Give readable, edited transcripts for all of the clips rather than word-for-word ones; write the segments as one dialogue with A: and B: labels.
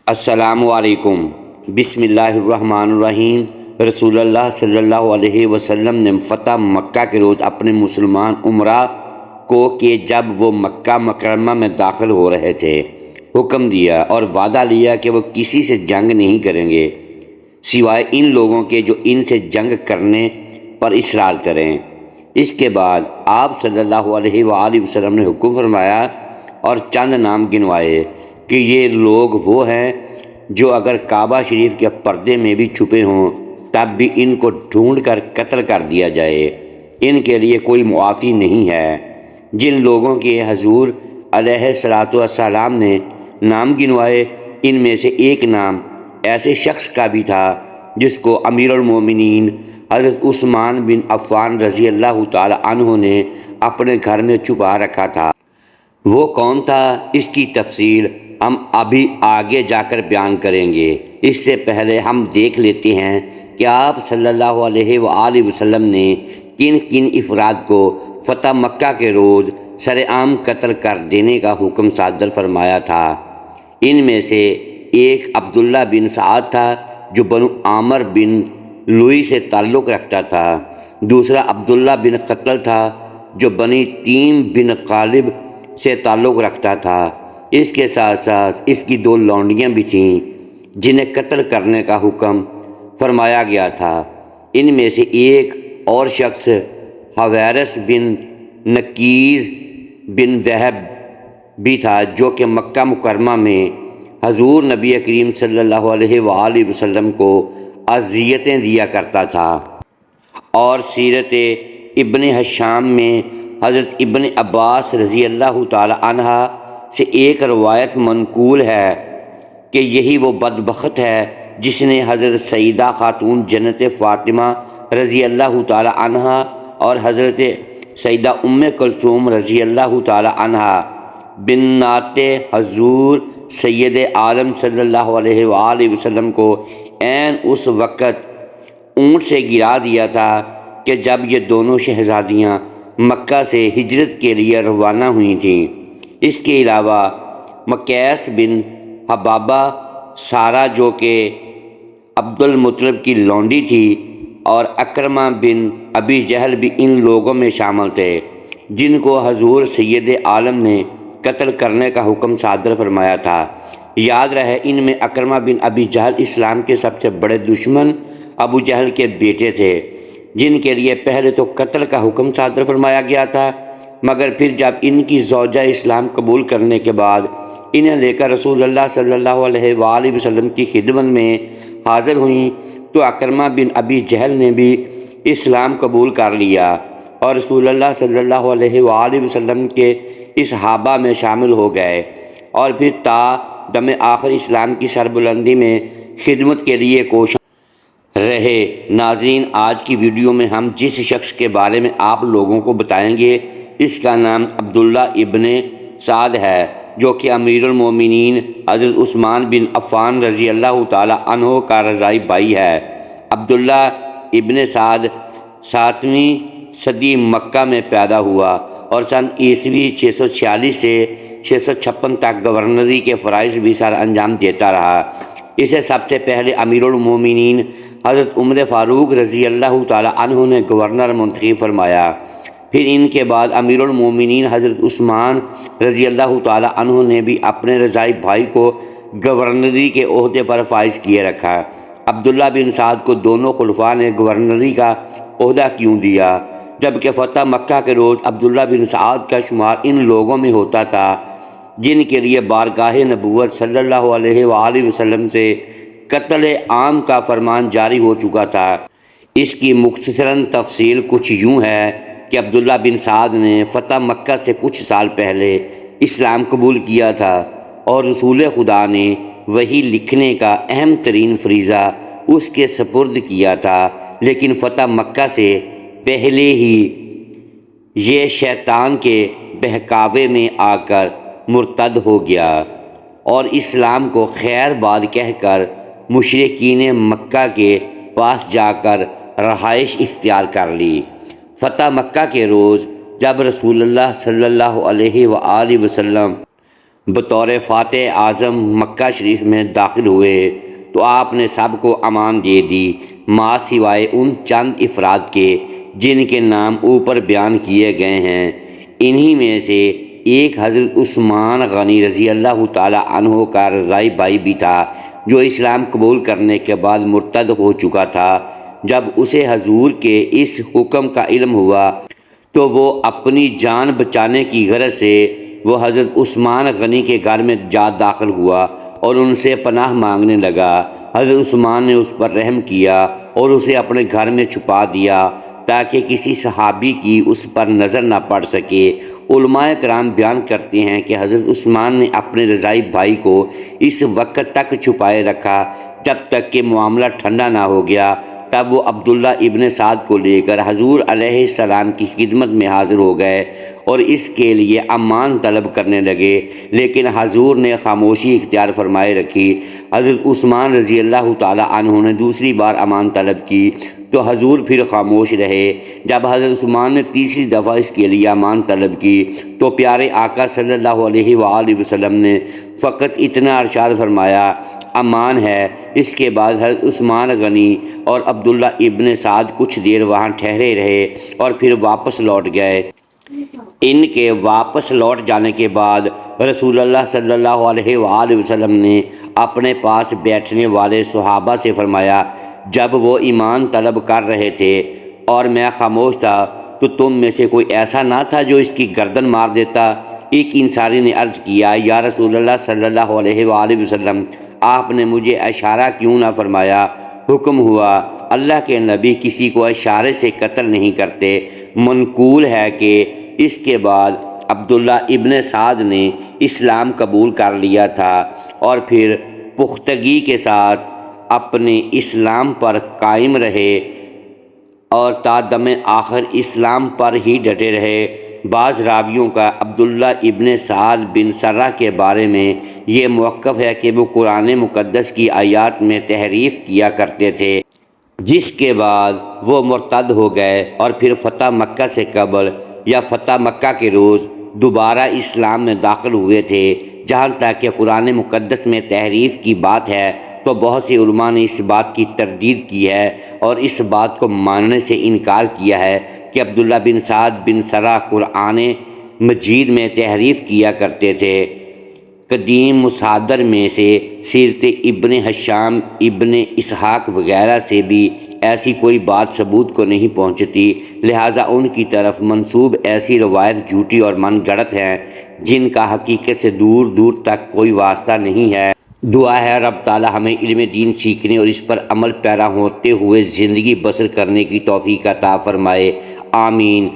A: السلام علیکم۔ بسم اللہ الرحمن الرحیم۔ رسول اللہ صلی اللہ علیہ وسلم نے فتح مکہ کے روز اپنے مسلمان امراء کو کہ جب وہ مکہ مکرمہ میں داخل ہو رہے تھے حکم دیا اور وعدہ لیا کہ وہ کسی سے جنگ نہیں کریں گے سوائے ان لوگوں کے جو ان سے جنگ کرنے پر اصرار کریں۔ اس کے بعد آپ صلی اللہ علیہ وآلہ وسلم نے حکم فرمایا اور چند نام گنوائے کہ یہ لوگ وہ ہیں جو اگر کعبہ شریف کے پردے میں بھی چھپے ہوں تب بھی ان کو ڈھونڈ کر قتل کر دیا جائے، ان کے لیے کوئی معافی نہیں ہے۔ جن لوگوں کے حضور علیہ الصلاۃ والسلام نے نام گنوائے ان میں سے ایک نام ایسے شخص کا بھی تھا جس کو امیر المومنین حضرت عثمان بن عفان رضی اللہ تعالی عنہ نے اپنے گھر میں چھپا رکھا تھا۔ وہ کون تھا، اس کی تفصیل ہم ابھی آگے جا کر بیان کریں گے۔ اس سے پہلے ہم دیکھ لیتے ہیں کہ آپ صلی اللہ علیہ وآلہ وسلم نے کن کن افراد کو فتح مکہ کے روز سرعام قتل کر دینے کا حکم صادر فرمایا تھا۔ ان میں سے ایک عبداللہ بن سعد تھا جو بنو عامر بن لوئی سے تعلق رکھتا تھا۔ دوسرا عبداللہ بن قتل تھا جو بنی تیم بن غالب سے تعلق رکھتا تھا۔ اس کے ساتھ ساتھ اس کی دو لونڈیاں بھی تھیں جنہیں قتل کرنے کا حکم فرمایا گیا تھا۔ ان میں سے ایک اور شخص حویرث بن نکیز بن وہب بھی تھا جو کہ مکہ مکرمہ میں حضور نبی کریم صلی اللہ علیہ وآلہ وسلم کو اذیتیں دیا کرتا تھا، اور سیرت ابن ہشام میں حضرت ابن عباس رضی اللہ تعالی عنہ سے ایک روایت منقول ہے کہ یہی وہ بدبخت ہے جس نے حضرت سیدہ خاتون جنت فاطمہ رضی اللہ تعالی عنہ اور حضرت سیدہ ام کلثوم رضی اللہ تعالی عنہ بنات حضور سید عالم صلی اللہ علیہ وآلہ وسلم کو عین اس وقت اونٹ سے گرا دیا تھا کہ جب یہ دونوں شہزادیاں مکہ سے ہجرت کے لیے روانہ ہوئی تھیں۔ اس کے علاوہ مقیس بن حبابہ، سارہ جو کہ عبد المطلب کی لونڈی تھی، اور اکرمہ بن ابی جہل بھی ان لوگوں میں شامل تھے جن کو حضور سید عالم نے قتل کرنے کا حکم صادر فرمایا تھا۔ یاد رہے ان میں اکرمہ بن ابی جہل اسلام کے سب سے بڑے دشمن ابو جہل کے بیٹے تھے جن کے لیے پہلے تو قتل کا حکم صادر فرمایا گیا تھا، مگر پھر جب ان کی زوجہ اسلام قبول کرنے کے بعد انہیں لے کر رسول اللہ صلی اللہ علیہ وآلہ وسلم کی خدمت میں حاضر ہوئیں تو اکرمہ بن ابی جہل نے بھی اسلام قبول کر لیا اور رسول اللہ صلی اللہ علیہ وآلہ وسلم کے اس حابہ میں شامل ہو گئے، اور پھر تا دم آخر اسلام کی سربلندی میں خدمت کے لیے کوشاں رہے۔ ناظرین، آج کی ویڈیو میں ہم جس شخص کے بارے میں آپ لوگوں کو بتائیں گے اس کا نام عبداللہ ابن سعد ہے، جو کہ امیر المومنین حضرت عثمان بن عفان رضی اللہ تعالی عنہ کا رضائی بھائی ہے۔ عبداللہ ابن سعد 7ویں صدی مکہ میں پیدا ہوا اور سن عیسوی 646 سے 656 تک گورنری کے فرائض بھی سر انجام دیتا رہا۔ اسے سب سے پہلے امیر المومنین حضرت عمر فاروق رضی اللہ تعالی عنہ نے گورنر منتخب فرمایا۔ پھر ان کے بعد امیر المومنین حضرت عثمان رضی اللہ تعالی عنہ نے بھی اپنے رضائی بھائی کو گورنری کے عہدے پر فائز کیے رکھا۔ عبداللہ بن سعد کو دونوں خلفاء نے گورنری کا عہدہ کیوں دیا، جبکہ فتح مکہ کے روز عبداللہ بن سعد کا شمار ان لوگوں میں ہوتا تھا جن کے لیے بارگاہ نبوت صلی اللہ علیہ وآلہ وسلم سے قتل عام کا فرمان جاری ہو چکا تھا۔ اس کی مختصراً تفصیل کچھ یوں ہے کہ عبداللہ بن سعد نے فتح مکہ سے کچھ سال پہلے اسلام قبول کیا تھا اور رسول خدا نے وحی لکھنے کا اہم ترین فریضہ اس کے سپرد کیا تھا، لیکن فتح مکہ سے پہلے ہی یہ شیطان کے بہکاوے میں آ کر مرتد ہو گیا اور اسلام کو خیر باد کہہ کر مشرکین مکہ کے پاس جا کر رہائش اختیار کر لی۔ فتح مکہ کے روز جب رسول اللہ صلی اللہ علیہ وآلہ وسلم بطور فاتح اعظم مکہ شریف میں داخل ہوئے تو آپ نے سب کو امان دے دی، ماں سوائے ان چند افراد کے جن کے نام اوپر بیان کیے گئے ہیں۔ انہی میں سے ایک حضرت عثمان غنی رضی اللہ تعالی عنہ کا رضائی بھائی بھی تھا، جو اسلام قبول کرنے کے بعد مرتد ہو چکا تھا۔ جب اسے حضور کے اس حکم کا علم ہوا تو وہ اپنی جان بچانے کی غرض سے وہ حضرت عثمان غنی کے گھر میں جا داخل ہوا اور ان سے پناہ مانگنے لگا۔ حضرت عثمان نے اس پر رحم کیا اور اسے اپنے گھر میں چھپا دیا تاکہ کسی صحابی کی اس پر نظر نہ پڑ سکے۔ علماء کرام بیان کرتے ہیں کہ حضرت عثمان نے اپنے رضائی بھائی کو اس وقت تک چھپائے رکھا جب تک کہ معاملہ ٹھنڈا نہ ہو گیا۔ تب وہ عبداللہ ابن سعد کو لے کر حضور علیہ السلام کی خدمت میں حاضر ہو گئے اور اس کے لیے امان طلب کرنے لگے، لیکن حضور نے خاموشی اختیار فرمائے رکھی۔ حضرت عثمان رضی اللہ تعالی عنہ نے دوسری بار امان طلب کی تو حضور پھر خاموش رہے۔ جب حضرت عثمان نے تیسری دفعہ اس کے لیے امان طلب کی تو پیارے آقا صلی اللہ علیہ وآلہ وسلم نے فقط اتنا ارشاد فرمایا، امان ہے۔ اس کے بعد حضرت عثمان غنی اور عبداللہ ابن سعد کچھ دیر وہاں ٹھہرے رہے اور پھر واپس لوٹ گئے۔ ان کے واپس لوٹ جانے کے بعد رسول اللہ صلی اللہ علیہ وآلہ وسلم نے اپنے پاس بیٹھنے والے صحابہ سے فرمایا، جب وہ ایمان طلب کر رہے تھے اور میں خاموش تھا تو تم میں سے کوئی ایسا نہ تھا جو اس کی گردن مار دیتا؟ ایک انصاری نے عرض کیا، یا رسول اللہ صلی اللہ علیہ وآلہ وسلم، آپ نے مجھے اشارہ کیوں نہ فرمایا؟ حکم ہوا، اللہ کے نبی کسی کو اشارے سے قتل نہیں کرتے۔ منقول ہے کہ اس کے بعد عبداللہ ابن سعد نے اسلام قبول کر لیا تھا اور پھر پختگی کے ساتھ اپنے اسلام پر قائم رہے اور تا دم آخر اسلام پر ہی ڈٹے رہے۔ بعض راویوں کا عبداللہ ابن سعد بن سرہ کے بارے میں یہ موقف ہے کہ وہ قرآن مقدس کی آیات میں تحریف کیا کرتے تھے، جس کے بعد وہ مرتد ہو گئے اور پھر فتح مکہ سے قبل یا فتح مکہ کے روز دوبارہ اسلام میں داخل ہوئے تھے۔ جہاں تک کہ قرآن مقدس میں تحریف کی بات ہے تو بہت سی علماء نے اس بات کی تردید کی ہے اور اس بات کو ماننے سے انکار کیا ہے کہ عبداللہ بن سعد بن سرہ قرآن مجید میں تحریف کیا کرتے تھے۔ قدیم مصادر میں سے سیرت ابن ہشام، ابن اسحاق وغیرہ سے بھی ایسی کوئی بات ثبوت کو نہیں پہنچتی، لہٰذا ان کی طرف منسوب ایسی روایت جھوٹی اور من گڑت ہیں جن کا حقیقت سے دور دور تک کوئی واسطہ نہیں ہے۔ دعا ہے رب تعالی ہمیں علم دین سیکھنے اور اس پر عمل پیرا ہوتے ہوئے زندگی بسر کرنے کی توفیق عطا فرمائے، آمین۔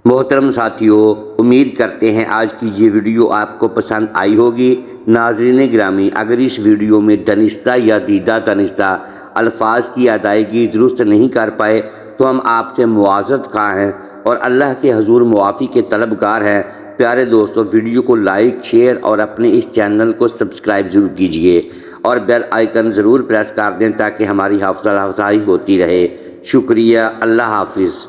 A: محترم ساتھیو، امید کرتے ہیں آج کی یہ ویڈیو آپ کو پسند آئی ہوگی۔ ناظرین گرامی، اگر اس ویڈیو میں دانستہ یا دیدہ دانستہ الفاظ کی ادائیگی درست نہیں کر پائے تو ہم آپ سے معذرت خواہ ہیں اور اللہ کے حضور معافی کے طلبگار ہیں۔ پیارے دوستو، ویڈیو کو لائک، شیئر اور اپنے اس چینل کو سبسکرائب ضرور کیجئے اور بیل آئیکن ضرور پریس کر دیں تاکہ ہماری حوصلہ افزائی ہوتی رہے۔ شکریہ، اللہ حافظ۔